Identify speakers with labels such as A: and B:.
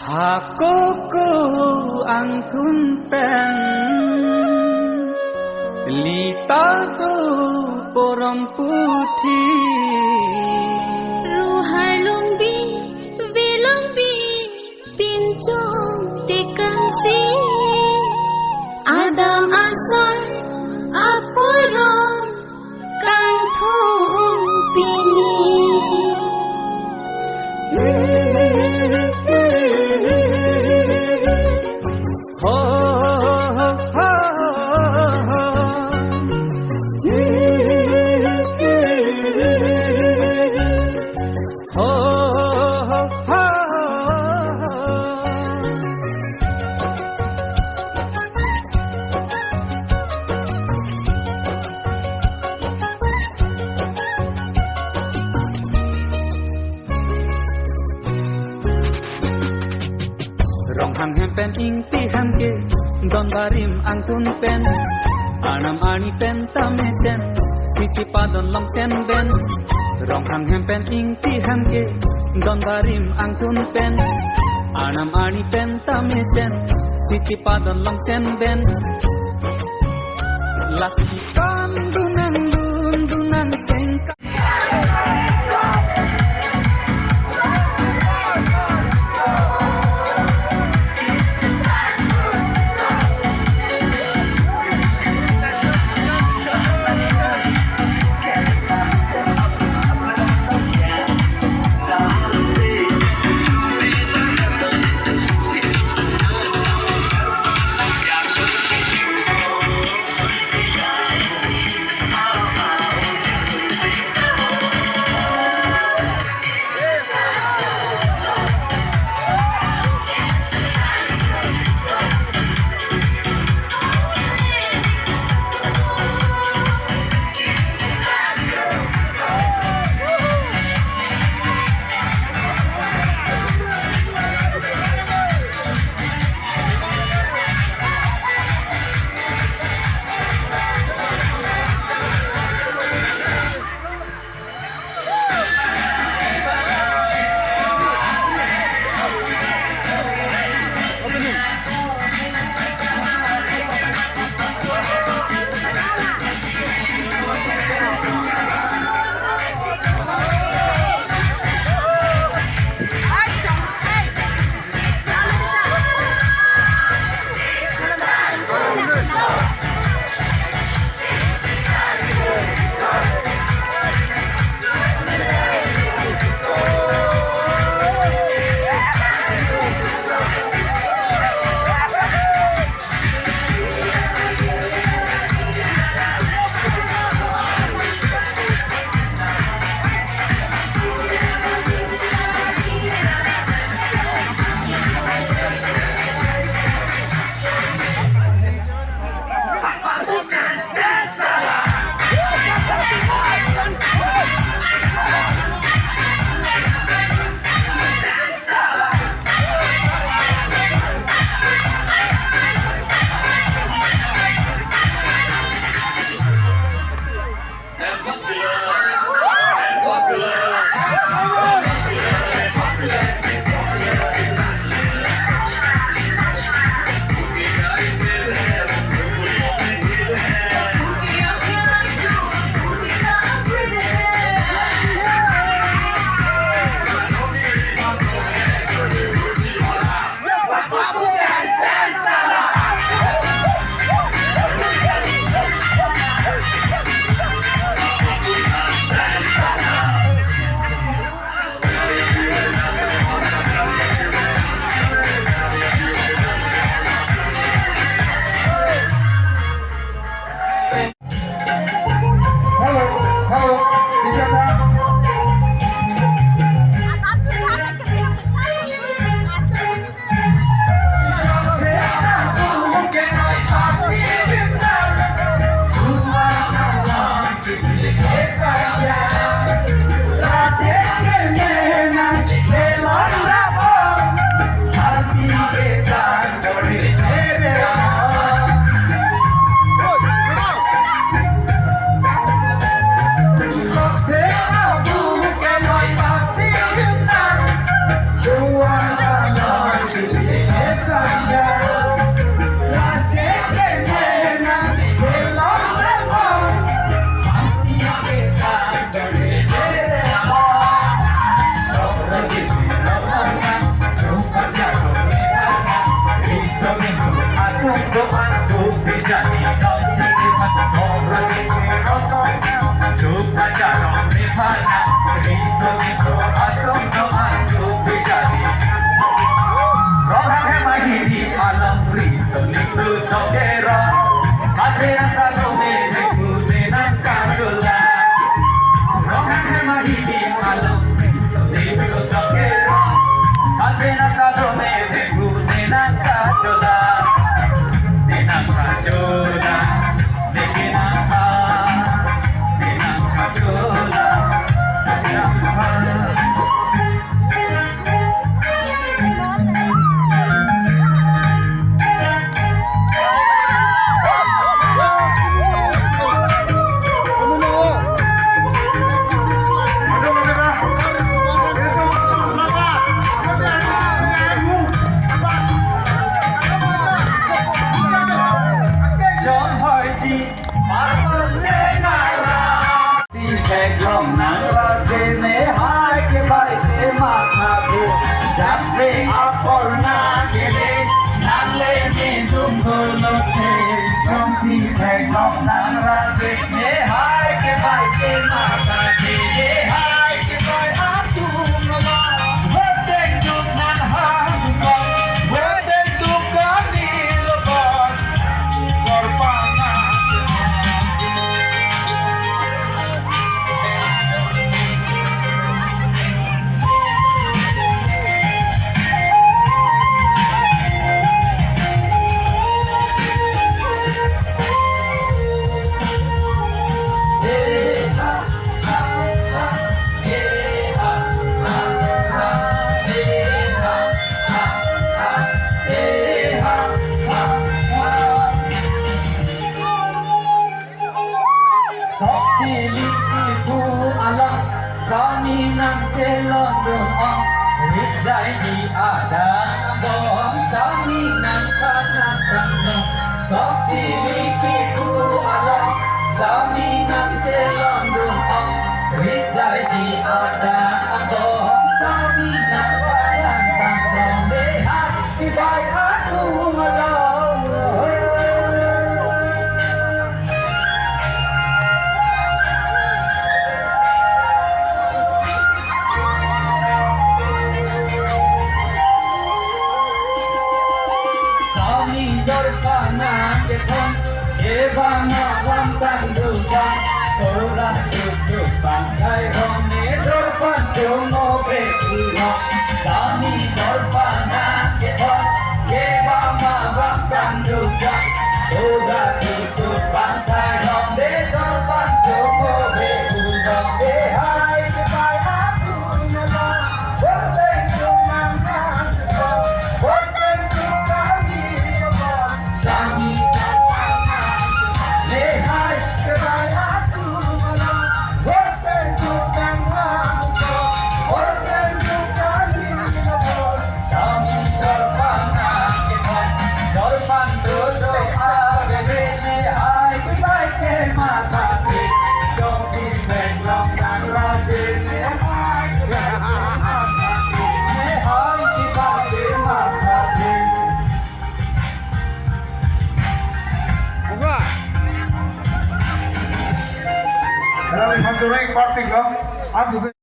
A: Hakoko ang thunpen Lita ko porong putih
B: Ruhar lumbi vilumbi pincong tekangsi Adam asar apurong kang thong pini
A: Ho ho ho Rong ham hem pen ing ti ham ke don barim ang tun pen anam ani pen tamesen pichi padon long sen ben Rong ham hem pen ing ti ham ke don barim ang tun pen anam ani pen tamesen pichi padon long sen ben Lasikan dunang sengka Betul sokera Kache naka dome Bekute naka dola Rohan hema hibi halo Betul sokera Kache naka dome Bekute naka dola Naka dola Deke naka Naka dola Sami nang celon doang Rijai di ada doang Sami nang kanang doang Sok ciliki ku ala Sami nang celon doang Rijai di ada doang Sami nang kanang doang Behat ibai aku malam Dorpana ketong Ebana wantang dukan Tora duduk bangkai rome Dorpan jono bekuno Sami dorpana ketong Ebana wantang dukan Tora duduk bangkai rome Dorpan jono bekuno Behai kepai aku nala Woteng jumang kanto Woteng jumang Sami dorpana lehai kebai aku malam Hotel tukang hamko Hotel tukang hinapon Sami dorpana kebai Dorpan duduk agak lehai kebai ke mata ke Dong si benglong nang rajin lehai kebai Lehai kebai ke mata ke
C: Hello, I'm Durang Martin.